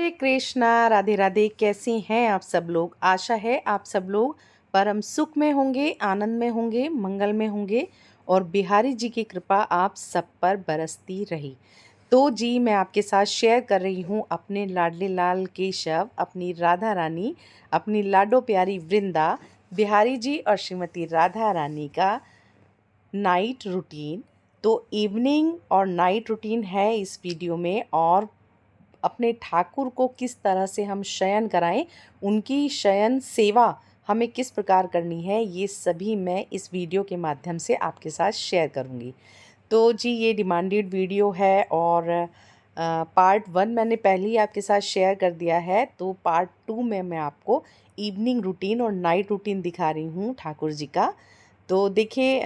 हरे कृष्णा, राधे राधे। कैसे हैं आप सब लोग? आशा है आप सब लोग परम सुख में होंगे, आनंद में होंगे, मंगल में होंगे और बिहारी जी की कृपा आप सब पर बरसती रही। तो जी मैं आपके साथ शेयर कर रही हूँ अपने लाडले लाल केशव, अपनी राधा रानी, अपनी लाडो प्यारी वृंदा, बिहारी जी और श्रीमती राधा रानी का नाइट रूटीन। तो इवनिंग और नाइट रूटीन है इस वीडियो में, और अपने ठाकुर को किस तरह से हम शयन कराएं, उनकी शयन सेवा हमें किस प्रकार करनी है, ये सभी मैं इस वीडियो के माध्यम से आपके साथ शेयर करूंगी। तो जी ये डिमांडेड वीडियो है, और पार्ट 1 मैंने पहले ही आपके साथ शेयर कर दिया है। तो पार्ट 2 में मैं आपको इवनिंग रूटीन और नाइट रूटीन दिखा रही हूँ ठाकुर जी का। तो देखिए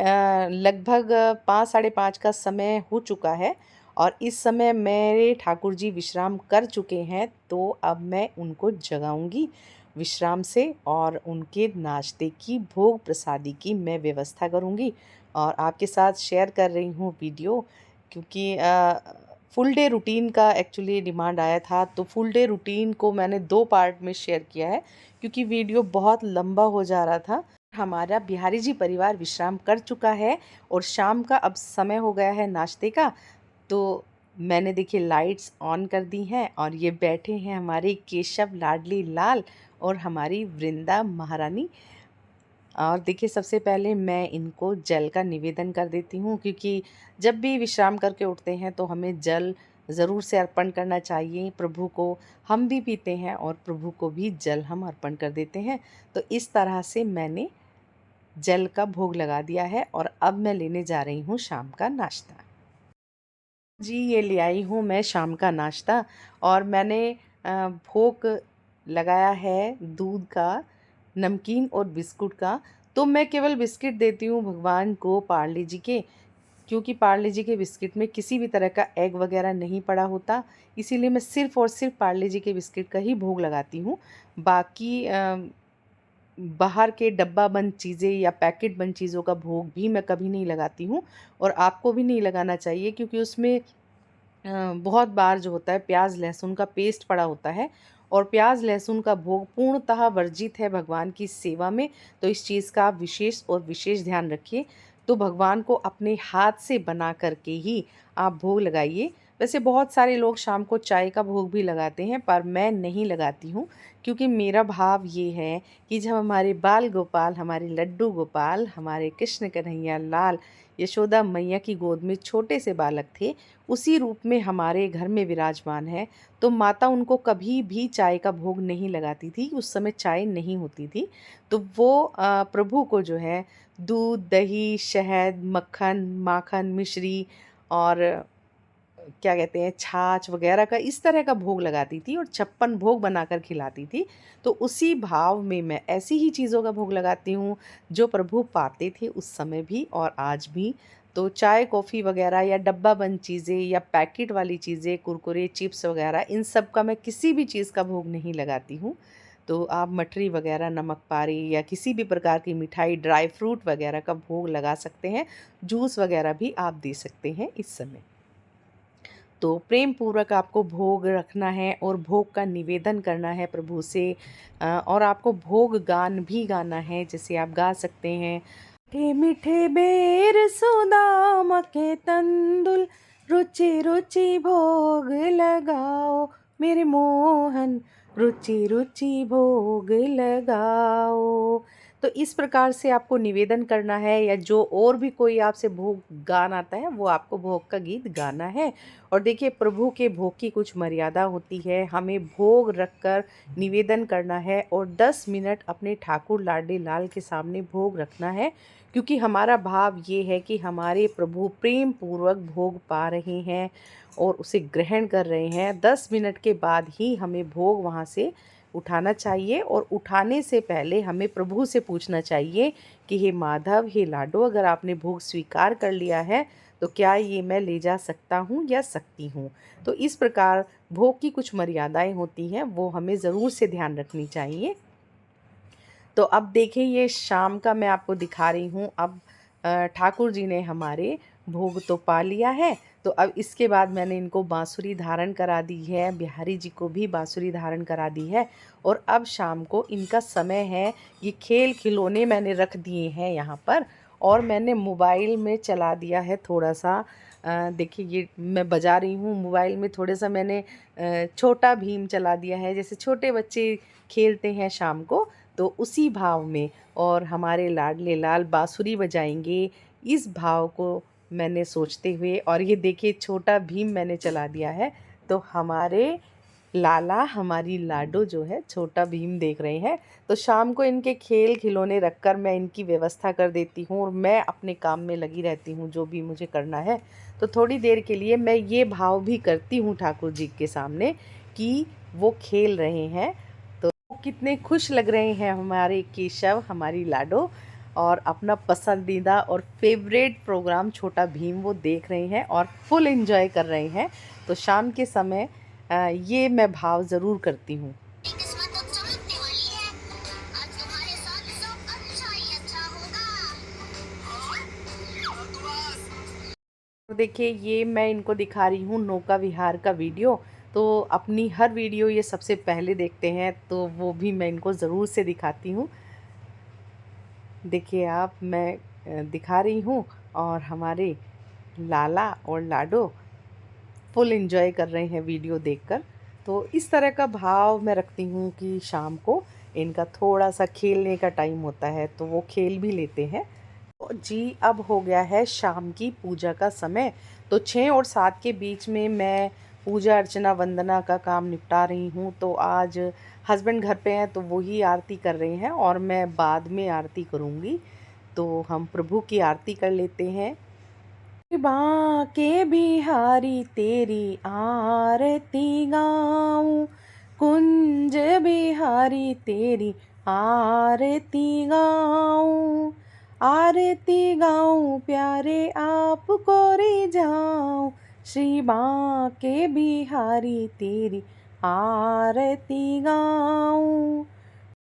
लगभग 5 साढ़े 5 का समय हो चुका है और इस समय मेरे ठाकुर जी विश्राम कर चुके हैं। तो अब मैं उनको जगाऊंगी विश्राम से, और उनके नाश्ते की, भोग प्रसादी की मैं व्यवस्था करूंगी और आपके साथ शेयर कर रही हूँ वीडियो। क्योंकि फुल डे रूटीन का एक्चुअली डिमांड आया था, तो फुल डे रूटीन को मैंने 2 पार्ट में शेयर किया है क्योंकि वीडियो बहुत लंबा हो जा रहा था। हमारा बिहारी जी परिवार विश्राम कर चुका है और शाम का अब समय हो गया है नाश्ते का। तो मैंने देखिए लाइट्स ऑन कर दी हैं और ये बैठे हैं हमारे केशव लाडली लाल और हमारी वृंदा महारानी। और देखिए सबसे पहले मैं इनको जल का निवेदन कर देती हूँ, क्योंकि जब भी विश्राम करके उठते हैं तो हमें जल ज़रूर से अर्पण करना चाहिए प्रभु को। हम भी पीते हैं और प्रभु को भी जल हम अर्पण कर देते हैं। तो इस तरह से मैंने जल का भोग लगा दिया है और अब मैं लेने जा रही हूँ शाम का नाश्ता। जी ये ले आई हूँ मैं शाम का नाश्ता, और मैंने भोग लगाया है दूध का, नमकीन और बिस्कुट का। तो मैं केवल बिस्किट देती हूँ भगवान को पार्ले जी के, क्योंकि पार्ले जी के बिस्किट में किसी भी तरह का एग वगैरह नहीं पड़ा होता। इसीलिए मैं सिर्फ़ और सिर्फ पार्ले जी के बिस्किट का ही भोग लगाती हूँ। बाकी बाहर के डब्बा बंद चीज़ें या पैकेट बंद चीज़ों का भोग भी मैं कभी नहीं लगाती हूँ, और आपको भी नहीं लगाना चाहिए, क्योंकि उसमें बहुत बार जो होता है प्याज लहसुन का पेस्ट पड़ा होता है, और प्याज लहसुन का भोग पूर्णतः वर्जित है भगवान की सेवा में। तो इस चीज़ का आप विशेष और विशेष ध्यान रखिए। तो भगवान को अपने हाथ से बना करके ही आप भोग लगाइए। वैसे बहुत सारे लोग शाम को चाय का भोग भी लगाते हैं, पर मैं नहीं लगाती हूँ, क्योंकि मेरा भाव ये है कि जब हमारे बाल गोपाल, हमारे लड्डू गोपाल, हमारे कृष्ण कन्हैया लाल यशोदा मैया की गोद में छोटे से बालक थे, उसी रूप में हमारे घर में विराजमान है। तो माता उनको कभी भी चाय का भोग नहीं लगाती थी, उस समय चाय नहीं होती थी। तो वो प्रभु को जो है दूध, दही, शहद, मक्खन, माखन, मिश्री और क्या कहते हैं छाछ वगैरह का, इस तरह का भोग लगाती थी और 56 भोग बनाकर खिलाती थी। तो उसी भाव में मैं ऐसी ही चीज़ों का भोग लगाती हूँ जो प्रभु पाते थे उस समय भी और आज भी। तो चाय कॉफ़ी वगैरह या डब्बा बंद चीज़ें या पैकेट वाली चीज़ें, कुरकुरे, चिप्स वगैरह, इन सब का मैं किसी भी चीज़ का भोग नहीं लगाती हूँ। तो आप मठरी वगैरह, नमक पारी या किसी भी प्रकार की मिठाई, ड्राई फ्रूट वगैरह का भोग लगा सकते हैं। जूस वगैरह भी आप दे सकते हैं इस समय। तो प्रेम पूर्वक आपको भोग रखना है और भोग का निवेदन करना है प्रभु से। और आपको भोग गान भी गाना है, जैसे आप गा सकते हैं, मीठे मीठे बेर सुदाम के तंदुल, रुचि रुचि भोग लगाओ मेरे मोहन, रुचि रुचि भोग लगाओ। तो इस प्रकार से आपको निवेदन करना है, या जो और भी कोई आपसे भोग गान आता है वो आपको भोग का गीत गाना है। और देखिए प्रभु के भोग की कुछ मर्यादा होती है, हमें भोग रखकर निवेदन करना है और 10 मिनट अपने ठाकुर लाडले लाल के सामने भोग रखना है, क्योंकि हमारा भाव ये है कि हमारे प्रभु प्रेम पूर्वक भोग पा रहे हैं और उसे ग्रहण कर रहे हैं। 10 मिनट के बाद ही हमें भोग वहाँ से उठाना चाहिए, और उठाने से पहले हमें प्रभु से पूछना चाहिए कि हे माधव, हे लाडो, अगर आपने भोग स्वीकार कर लिया है तो क्या ये मैं ले जा सकता हूँ या सकती हूँ। तो इस प्रकार भोग की कुछ मर्यादाएं होती हैं, वो हमें ज़रूर से ध्यान रखनी चाहिए। तो अब देखिए ये शाम का मैं आपको दिखा रही हूँ। अब ठाकुर जी ने हमारे भोग तो पा लिया है। तो अब इसके बाद मैंने इनको बाँसुरी धारण करा दी है, बिहारी जी को भी बाँसुरी धारण करा दी है। और अब शाम को इनका समय है, ये खेल खिलौने मैंने रख दिए हैं यहाँ पर, और मैंने मोबाइल में चला दिया है थोड़ा-सा। देखिए ये मैं बजा रही हूँ मोबाइल में, थोड़ा-सा मैंने छोटा भीम चला दिया है, जैसे छोटे बच्चे खेलते हैं शाम को, तो उसी भाव में। और हमारे लाडले लाल बाँसुरी बजाएँगे, इस भाव को मैंने सोचते हुए, और ये देखिए छोटा भीम मैंने चला दिया है। तो हमारे लाला हमारी लाडो जो है छोटा भीम देख रहे हैं। तो शाम को इनके खेल खिलौने रखकर मैं इनकी व्यवस्था कर देती हूँ और मैं अपने काम में लगी रहती हूँ जो भी मुझे करना है। तो थोड़ी देर के लिए मैं ये भाव भी करती हूँ ठाकुर जी के सामने कि वो खेल रहे हैं, तो कितने खुश लग रहे हैं हमारे केशव, हमारी लाडो, और अपना पसंदीदा और फेवरेट प्रोग्राम छोटा भीम वो देख रहे हैं और फुल एंजॉय कर रहे हैं। तो शाम के समय ये मैं भाव ज़रूर करती हूँ। तो देखिए ये मैं इनको दिखा रही हूँ नौका विहार का वीडियो। तो अपनी हर वीडियो ये सबसे पहले देखते हैं, तो वो भी मैं इनको ज़रूर से दिखाती हूँ। देखिए आप, मैं दिखा रही हूँ, और हमारे लाला और लाडो फुल एंजॉय कर रहे हैं वीडियो देखकर। तो इस तरह का भाव मैं रखती हूँ कि शाम को इनका थोड़ा सा खेलने का टाइम होता है, तो वो खेल भी लेते हैं। तो जी अब हो गया है शाम की पूजा का समय। तो 6 और 7 के बीच में मैं पूजा अर्चना वंदना का काम निपटा रही हूँ। तो आज हस्बैंड घर पे हैं, तो वो ही आरती कर रहे हैं और मैं बाद में आरती करूँगी। तो हम प्रभु की आरती कर लेते हैं। बांके बिहारी तेरी आरती गाऊं, कुंज बिहारी तेरी आरती गाऊं, आरती गाऊं प्यारे आपको रिझाऊं, श्री बांके बिहारी तेरी आरती गाऊं।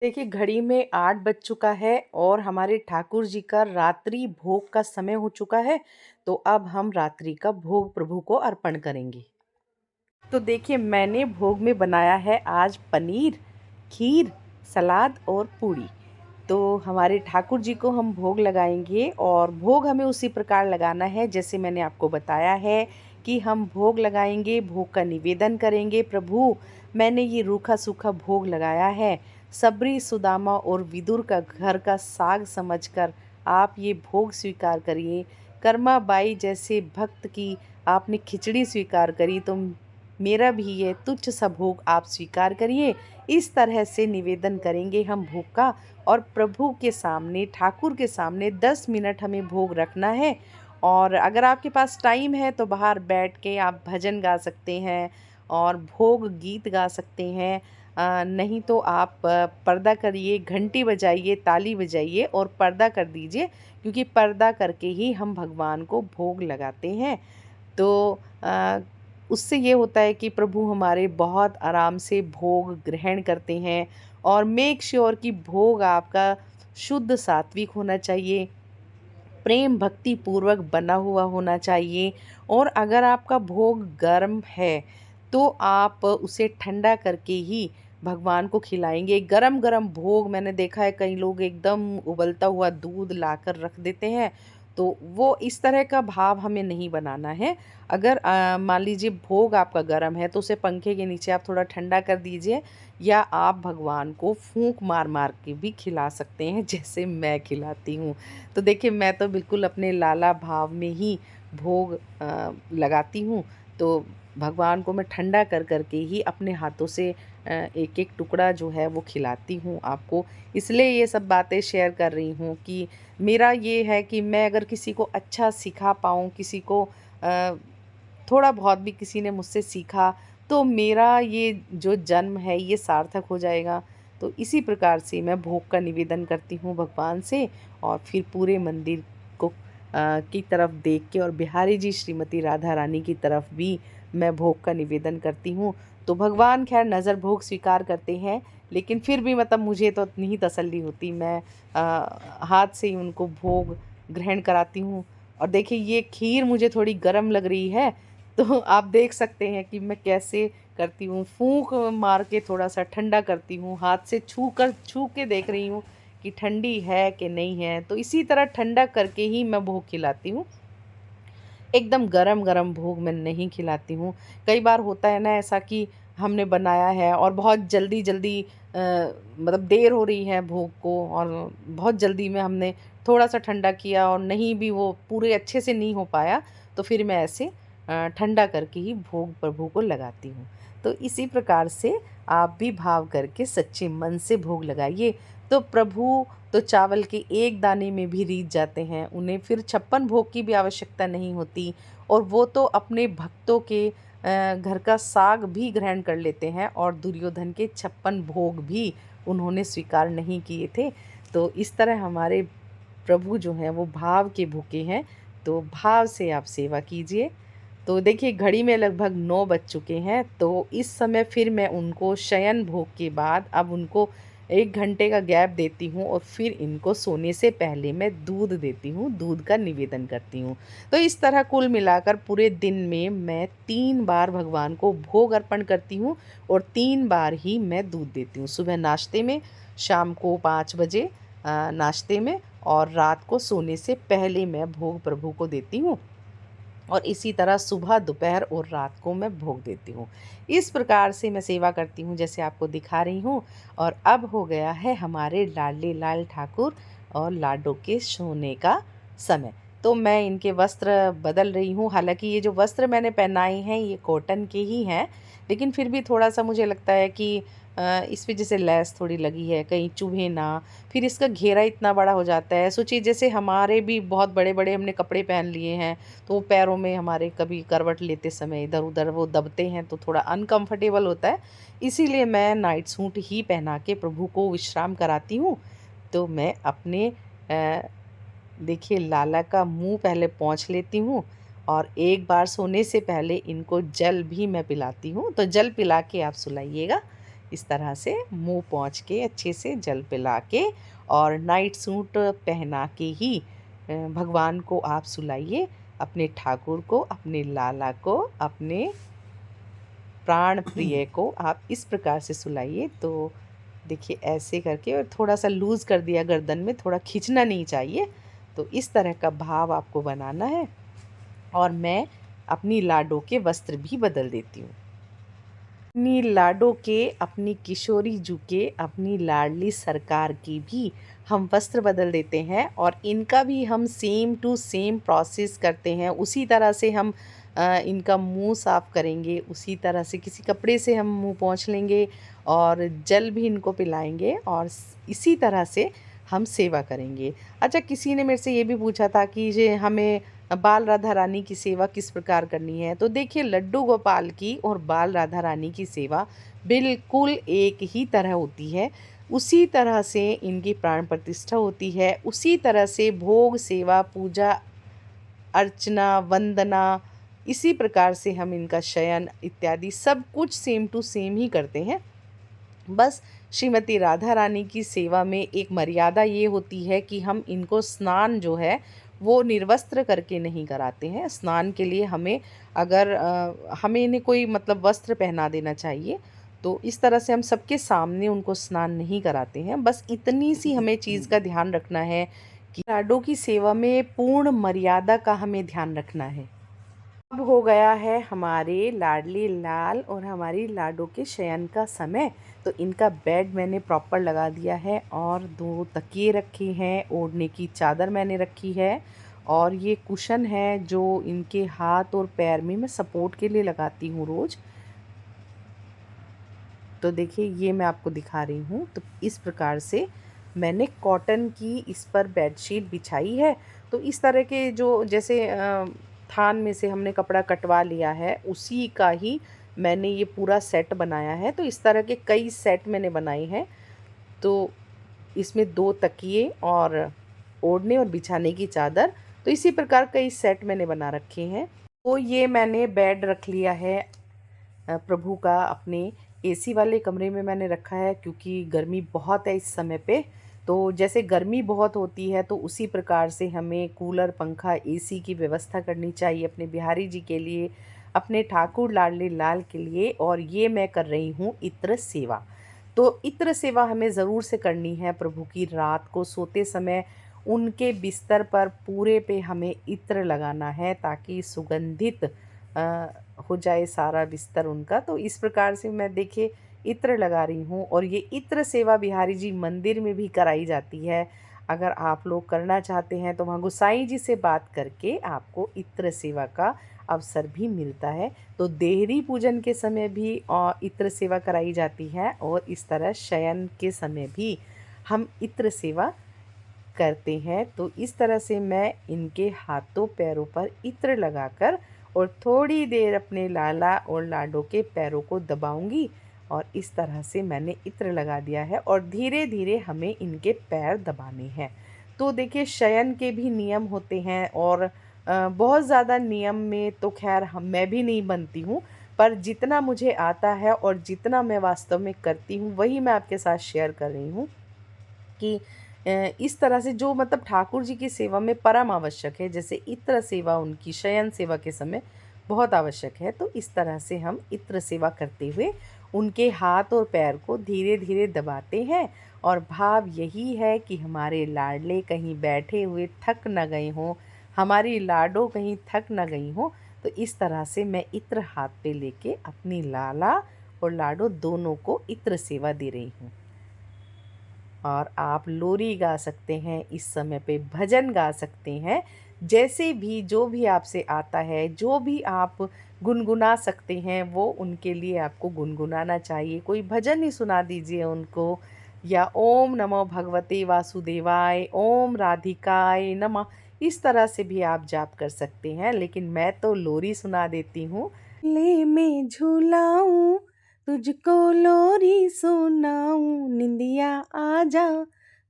देखिए घड़ी में 8 बज चुका है और हमारे ठाकुर जी का रात्रि भोग का समय हो चुका है। तो अब हम रात्रि का भोग प्रभु को अर्पण करेंगे। तो देखिए मैंने भोग में बनाया है आज पनीर, खीर, सलाद और पूड़ी। तो हमारे ठाकुर जी को हम भोग लगाएंगे, और भोग हमें उसी प्रकार लगाना है जैसे मैंने आपको बताया है कि हम भोग लगाएंगे, भोग का निवेदन करेंगे। प्रभु, मैंने ये रूखा सूखा भोग लगाया है, सबरी, सुदामा और विदुर का घर का साग समझकर आप ये भोग स्वीकार करिए। कर्मा बाई जैसे भक्त की आपने खिचड़ी स्वीकार करी, तो मेरा भी ये तुच्छ सा भोग आप स्वीकार करिए। इस तरह से निवेदन करेंगे हम भोग का, और प्रभु के सामने, ठाकुर के सामने 10 मिनट हमें भोग रखना है। और अगर आपके पास टाइम है तो बाहर बैठ के आप भजन गा सकते हैं और भोग गीत गा सकते हैं। नहीं तो आप पर्दा करिए, घंटी बजाइए, ताली बजाइए और पर्दा कर दीजिए, क्योंकि पर्दा करके ही हम भगवान को भोग लगाते हैं। तो उससे ये होता है कि प्रभु हमारे बहुत आराम से भोग ग्रहण करते हैं। और मेक श्योर कि भोग आपका शुद्ध सात्विक होना चाहिए, प्रेम भक्ति पूर्वक बना हुआ होना चाहिए। और अगर आपका भोग गर्म है तो आप उसे ठंडा करके ही भगवान को खिलाएंगे। गरम गरम भोग, मैंने देखा है कई लोग एकदम उबलता हुआ दूध लाकर रख देते हैं, तो वो इस तरह का भाव हमें नहीं बनाना है। अगर मान लीजिए भोग आपका गर्म है तो उसे पंखे के नीचे आप थोड़ा ठंडा कर दीजिए, या आप भगवान को फूंक मार मार के भी खिला सकते हैं जैसे मैं खिलाती हूँ। तो देखिए मैं तो बिल्कुल अपने लाला भाव में ही भोग लगाती हूँ। तो भगवान को मैं ठंडा कर कर के ही अपने हाथों से एक एक टुकड़ा जो है वो खिलाती हूँ आपको। इसलिए ये सब बातें शेयर कर रही हूँ कि मेरा ये है कि मैं अगर किसी को अच्छा सिखा पाऊँ, किसी को थोड़ा बहुत भी किसी ने मुझसे सीखा, तो मेरा ये जो जन्म है ये सार्थक हो जाएगा। तो इसी प्रकार से मैं भोग का निवेदन करती हूँ भगवान से, और फिर पूरे मंदिर को की तरफ देख के, और बिहारी जी श्रीमती राधा रानी की तरफ भी मैं भोग का निवेदन करती हूँ। तो भगवान खैर नज़र भोग स्वीकार करते हैं, लेकिन फिर भी मतलब मुझे तो इतनी ही तसल्ली होती, मैं हाथ से ही उनको भोग ग्रहण कराती हूँ। और देखिए ये खीर मुझे थोड़ी गर्म लग रही है, तो आप देख सकते हैं कि मैं कैसे करती हूँ, फूंक मार के थोड़ा सा ठंडा करती हूँ, हाथ से छू के देख रही हूँ कि ठंडी है कि नहीं है। तो इसी तरह ठंडा करके ही मैं भोग खिलाती हूँ, एकदम गरम-गरम भोग मैं नहीं खिलाती हूँ। कई बार होता है ना ऐसा कि हमने बनाया है और बहुत जल्दी-जल्दी मतलब देर हो रही है भोग को, और बहुत जल्दी में हमने थोड़ा-सा ठंडा किया और नहीं भी वो पूरे अच्छे से नहीं हो पाया, तो फिर मैं ऐसे ठंडा करके ही भोग प्रभु को लगाती हूँ। तो इसी प्रकार से आप भी भाव करके सच्चे मन से भोग लगाइए, तो प्रभु तो चावल के एक दाने में भी रीझ जाते हैं, उन्हें फिर 56 भोग की भी आवश्यकता नहीं होती, और वो तो अपने भक्तों के घर का साग भी ग्रहण कर लेते हैं, और दुर्योधन के 56 भोग भी उन्होंने स्वीकार नहीं किए थे। तो इस तरह हमारे प्रभु जो हैं वो भाव के भूखे हैं, तो भाव से आप सेवा कीजिए। तो देखिए घड़ी में लगभग 9 बज चुके हैं, तो इस समय फिर मैं उनको शयन भोग के बाद अब उनको 1 घंटे का गैप देती हूँ, और फिर इनको सोने से पहले मैं दूध देती हूँ, दूध का निवेदन करती हूँ। तो इस तरह कुल मिलाकर पूरे दिन में मैं 3 बार भगवान को भोग अर्पण करती हूँ, और 3 बार ही मैं दूध देती हूँ। सुबह नाश्ते में, शाम को 5 बजे नाश्ते में, और रात को सोने से पहले मैं भोग प्रभु को देती हूँ, और इसी तरह सुबह, दोपहर और रात को मैं भोग देती हूँ। इस प्रकार से मैं सेवा करती हूँ जैसे आपको दिखा रही हूँ। और अब हो गया है हमारे लाडले लाल ठाकुर और लाडो के सोने का समय। तो मैं इनके वस्त्र बदल रही हूँ। हालाँकि ये जो वस्त्र मैंने पहनाए हैं ये कॉटन के ही हैं, लेकिन फिर भी थोड़ा-सा मुझे लगता है कि इस पे जैसे लैस थोड़ी लगी है, कहीं चुभे ना। फिर इसका घेरा इतना बड़ा हो जाता है। सोचिए जैसे हमारे भी बहुत बड़े-बड़े हमने कपड़े पहन लिए हैं, तो वो पैरों में हमारे कभी करवट लेते समय इधर-उधर वो दबते हैं, तो थोड़ा अनकंफर्टेबल होता है। इसीलिए मैं नाइट सूट ही पहना के प्रभु को विश्राम कराती हूँ। तो मैं अपने देखिए लाला का मुँह पहले पोंछ लेती हूँ, और एक बार सोने से पहले इनको जल भी मैं पिलाती हूँ। तो जल पिला के आप सुलाइएगा। इस तरह से मुँह पोंछ के अच्छे से जल पिला के और नाइट सूट पहना के ही भगवान को आप सुलाइए। अपने ठाकुर को, अपने लाला को, अपने प्राण प्रिय को आप इस प्रकार से सुलाइए। तो देखिए ऐसे करके, और थोड़ा-सा लूज़ कर दिया गर्दन में, थोड़ा खींचना नहीं चाहिए। तो इस तरह का भाव आपको बनाना है, और मैं अपनी लाडो के वस्त्र भी बदल देती हूँ। अपनी लाडो के, अपनी किशोरी जू के, अपनी लाडली सरकार की भी हम वस्त्र बदल देते हैं, और इनका भी हम सेम टू सेम प्रोसेस करते हैं। उसी तरह से हम इनका मुंह साफ़ करेंगे, उसी तरह से किसी कपड़े से हम मुंह पोंछ लेंगे, और जल भी इनको पिलाएंगे, और इसी तरह से हम सेवा करेंगे। अच्छा, किसी ने मेरे से ये भी पूछा था कि ये हमें बाल राधा रानी की सेवा किस प्रकार करनी है। तो देखिए लड्डू गोपाल की और बाल राधा रानी की सेवा बिल्कुल एक ही तरह होती है। उसी तरह से इनकी प्राण प्रतिष्ठा होती है, उसी तरह से भोग, सेवा, पूजा, अर्चना, वंदना, इसी प्रकार से हम इनका शयन इत्यादि सब कुछ सेम टू सेम ही करते हैं। बस श्रीमती राधा रानी की सेवा में एक मर्यादा ये होती है कि हम इनको स्नान जो है वो निर्वस्त्र करके नहीं कराते हैं। स्नान के लिए हमें अगर हमें इन्हें कोई मतलब वस्त्र पहना देना चाहिए, तो इस तरह से हम सबके सामने उनको स्नान नहीं कराते हैं। बस इतनी सी हमें चीज़ का ध्यान रखना है कि लाडो की सेवा में पूर्ण मर्यादा का हमें ध्यान रखना है। अब हो गया है हमारे लाडली लाल और हमारी लाडो के शयन का समय। तो इनका बेड मैंने प्रॉपर लगा दिया है, और 2 तकिए रखे हैं, ओढ़ने की चादर मैंने रखी है, और ये कुशन है जो इनके हाथ और पैर में मैं सपोर्ट के लिए लगाती हूँ रोज़। तो देखिए ये मैं आपको दिखा रही हूँ। तो इस प्रकार से मैंने कॉटन की इस पर बेडशीट बिछाई है। तो इस तरह के जो जैसे थान में से हमने कपड़ा कटवा लिया है, उसी का ही मैंने ये पूरा सेट बनाया है। तो इस तरह के कई सेट मैंने बनाए हैं। तो इसमें 2 तकिए और ओढ़ने और बिछाने की चादर, तो इसी प्रकार कई सेट मैंने बना रखे हैं। तो ये मैंने बेड रख लिया है प्रभु का अपने एसी वाले कमरे में मैंने रखा है, क्योंकि गर्मी बहुत है इस समय पे। तो जैसे गर्मी बहुत होती है तो उसी प्रकार से हमें कूलर, पंखा, एसी की व्यवस्था करनी चाहिए अपने बिहारी जी के लिए, अपने ठाकुर लाडले लाल के लिए। और ये मैं कर रही हूँ इत्र सेवा। तो इत्र सेवा हमें ज़रूर से करनी है प्रभु की। रात को सोते समय उनके बिस्तर पर पूरे पे हमें इत्र लगाना है ताकि सुगंधित हो जाए सारा बिस्तर उनका। तो इस प्रकार से मैं देखिए इत्र लगा रही हूँ। और ये इत्र सेवा बिहारी जी मंदिर में भी कराई जाती है। अगर आप लोग करना चाहते हैं तो वहाँ गोसाई जी से बात करके आपको इत्र सेवा का अवसर भी मिलता है। तो देहरी पूजन के समय भी इत्र सेवा कराई जाती है और इस तरह शयन के समय भी हम इत्र सेवा करते हैं। तो इस तरह से मैं इनके हाथों पैरों पर इत्र लगाकर और थोड़ी देर अपने लाला और लाडो के पैरों को दबाऊंगी। और इस तरह से मैंने इत्र लगा दिया है और धीरे धीरे हमें इनके पैर दबाने हैं। तो देखिए शयन के भी नियम होते हैं और बहुत ज़्यादा नियम में तो खैर मैं भी नहीं बनती हूँ, पर जितना मुझे आता है और जितना मैं वास्तव में करती हूँ वही मैं आपके साथ शेयर कर रही हूँ कि इस तरह से जो मतलब ठाकुर जी की सेवा में परम आवश्यक है, जैसे इत्र सेवा उनकी शयन सेवा के समय बहुत आवश्यक है। तो इस तरह से हम इत्र सेवा करते हुए उनके हाथ और पैर को धीरे धीरे दबाते हैं। और भाव यही है कि हमारे लाडले कहीं बैठे हुए थक न गए हों, हमारी लाडो कहीं थक न गई हों। तो इस तरह से मैं इत्र हाथ पे लेके अपनी लाला और लाडो दोनों को इत्र सेवा दे रही हूँ। और आप लोरी गा सकते हैं इस समय पे, भजन गा सकते हैं, जैसे भी जो भी आपसे आता है, जो भी आप गुनगुना सकते हैं वो उनके लिए आपको गुनगुनाना चाहिए। कोई भजन ही सुना दीजिए उनको, या ओम नमो भगवते वासुदेवाय, ओम राधिकाय नमः, इस तरह से भी आप जाप कर सकते हैं। लेकिन मैं तो लोरी सुना देती हूँ। ले मैं झूलाऊं तुझको लोरी सुनाऊं, निंदिया आजा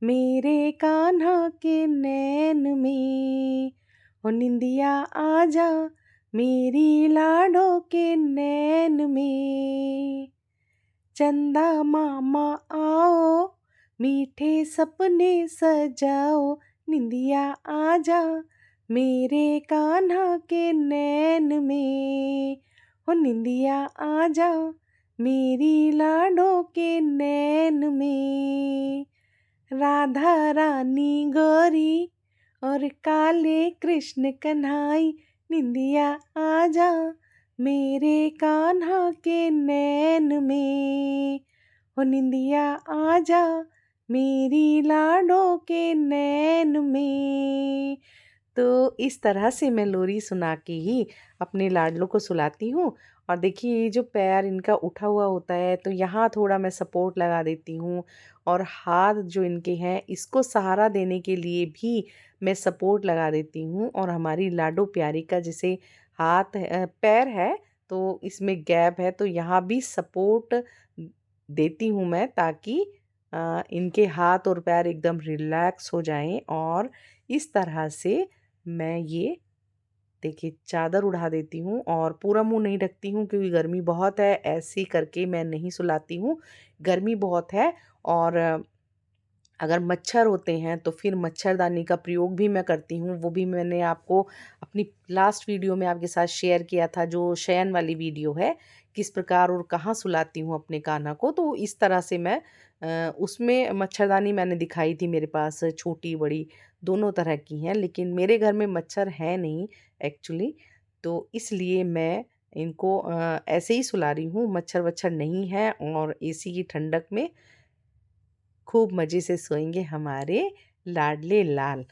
मेरे कान्हा के नैन में, ओ निंदिया आजा मेरी लाडो के नैन में। चंदा मामा आओ मीठे सपने सजाओ, निंदिया आजा मेरे कान्हा के नैन में, हो निंदिया आजा मेरी लाडो के नैन में। राधा रानी गौरी और काले कृष्ण कन्हाई, निंदिया आजा मेरे कान्हा के नैन में, हो निंदिया आजा मेरी लाडो के नैन में। तो इस तरह से मैं लोरी सुना के ही अपने लाडलों को सुलाती हूँ। और देखिए ये जो पैर इनका उठा हुआ होता है तो यहाँ थोड़ा मैं सपोर्ट लगा देती हूँ। और हाथ जो इनके हैं इसको सहारा देने के लिए भी मैं सपोर्ट लगा देती हूँ। और हमारी लाडो प्यारी का जैसे पैर है तो इसमें गैप है, तो यहाँ भी सपोर्ट देती हूँ मैं, ताकि इनके हाथ और पैर एकदम रिलैक्स हो जाएं। और इस तरह से मैं ये देखिए चादर उड़ा देती हूँ और पूरा मुंह नहीं ढकती हूँ क्योंकि गर्मी बहुत है, ऐसे करके मैं नहीं सुलाती हूँ, गर्मी बहुत है। और अगर मच्छर होते हैं तो फिर मच्छरदानी का प्रयोग भी मैं करती हूँ, वो भी मैंने आपको अपनी लास्ट वीडियो में आपके साथ शेयर किया था, जो शयन वाली वीडियो है, किस प्रकार और कहाँ सुलाती हूँ अपने कान्हा को। तो इस तरह से मैं उसमें मच्छरदानी मैंने दिखाई थी, मेरे पास छोटी बड़ी दोनों तरह की हैं, लेकिन मेरे घर में मच्छर है नहीं एक्चुअली। तो इसलिए मैं इनको ऐसे ही सुला रही हूँ, मच्छर वच्छर नहीं है। और एसी की ठंडक में खूब मज़े से सोएंगे हमारे लाडले लाल।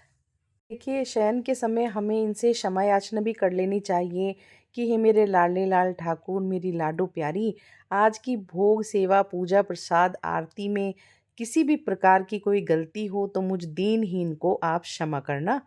देखिए शयन के समय हमें इनसे क्षमा याचना भी कर लेनी चाहिए कि हे मेरे लाडले लाल ठाकुर, मेरी लाडो प्यारी, आज की भोग सेवा पूजा प्रसाद आरती में किसी भी प्रकार की कोई गलती हो तो मुझ दीनहीन को आप क्षमा करना।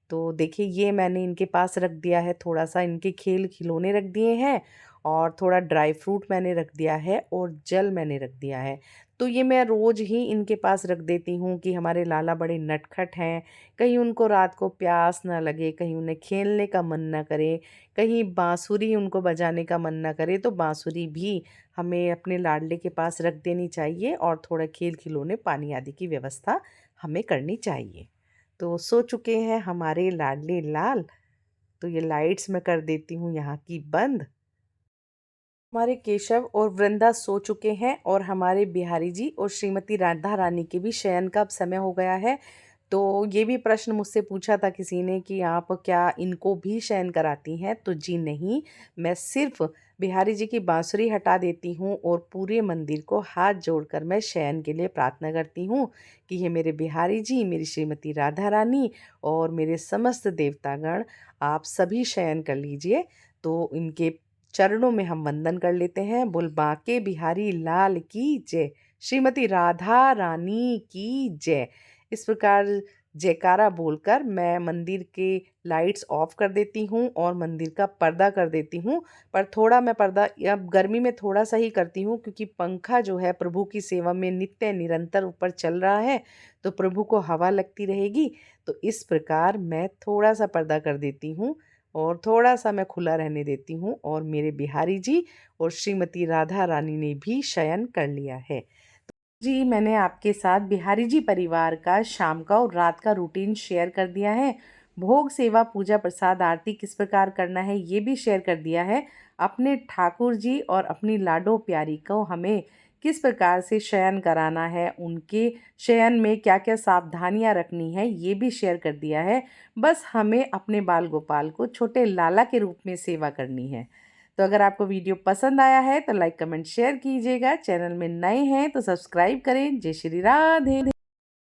तो देखिए ये मैंने इनके पास रख दिया है, थोड़ा सा इनके खेल खिलौने रख दिए हैं। और थोड़ा ड्राई फ्रूट मैंने रख दिया है और जल मैंने रख दिया है। तो ये मैं रोज़ ही इनके पास रख देती हूँ कि हमारे लाला बड़े नटखट हैं, कहीं उनको रात को प्यास ना लगे, कहीं उन्हें खेलने का मन ना करे, कहीं बांसुरी उनको बजाने का मन ना करे, तो बांसुरी भी हमें अपने लाडले के पास रख देनी चाहिए और थोड़ा खेल खिलौने पानी आदि की व्यवस्था हमें करनी चाहिए। तो सो चुके हैं हमारे लाडले लाल। तो ये लाइट्स मैं कर देती हूँ यहाँ की बंद। हमारे केशव और वृंदा सो चुके हैं और हमारे बिहारी जी और श्रीमती राधा रानी के भी शयन का अब समय हो गया है। तो ये भी प्रश्न मुझसे पूछा था किसी ने कि आप क्या इनको भी शयन कराती हैं? तो जी नहीं, मैं सिर्फ बिहारी जी की बांसुरी हटा देती हूँ और पूरे मंदिर को हाथ जोड़कर मैं शयन के लिए प्रार्थना करती हूँ कि हे मेरे बिहारी जी, मेरी श्रीमती राधा रानी और मेरे समस्त देवतागण, आप सभी शयन कर लीजिए। तो इनके चरणों में हम वंदन कर लेते हैं। बोल बांके बिहारी लाल की जय, श्रीमती राधा रानी की जय। इस प्रकार जयकारा बोलकर मैं मंदिर के लाइट्स ऑफ कर देती हूँ और मंदिर का पर्दा कर देती हूँ। पर थोड़ा मैं पर्दा अब गर्मी में थोड़ा सा ही करती हूँ, क्योंकि पंखा जो है प्रभु की सेवा में नित्य निरंतर ऊपर चल रहा है, तो प्रभु को हवा लगती रहेगी। तो इस प्रकार मैं थोड़ा सा पर्दा कर देती हूँ और थोड़ा सा मैं खुला रहने देती हूँ। और मेरे बिहारी जी और श्रीमती राधा रानी ने भी शयन कर लिया है। जी, मैंने आपके साथ बिहारी जी परिवार का शाम का और रात का रूटीन शेयर कर दिया है। भोग सेवा पूजा प्रसाद आरती किस प्रकार करना है ये भी शेयर कर दिया है। अपने ठाकुर जी और अपनी लाडो प्यारी को हमें किस प्रकार से शयन कराना है, उनके शयन में क्या क्या सावधानियां रखनी है ये भी शेयर कर दिया है। बस हमें अपने बाल गोपाल को छोटे लाला के रूप में सेवा करनी है। तो अगर आपको वीडियो पसंद आया है तो लाइक कमेंट शेयर कीजिएगा। चैनल में नए हैं तो सब्सक्राइब करें। जय श्री राधे।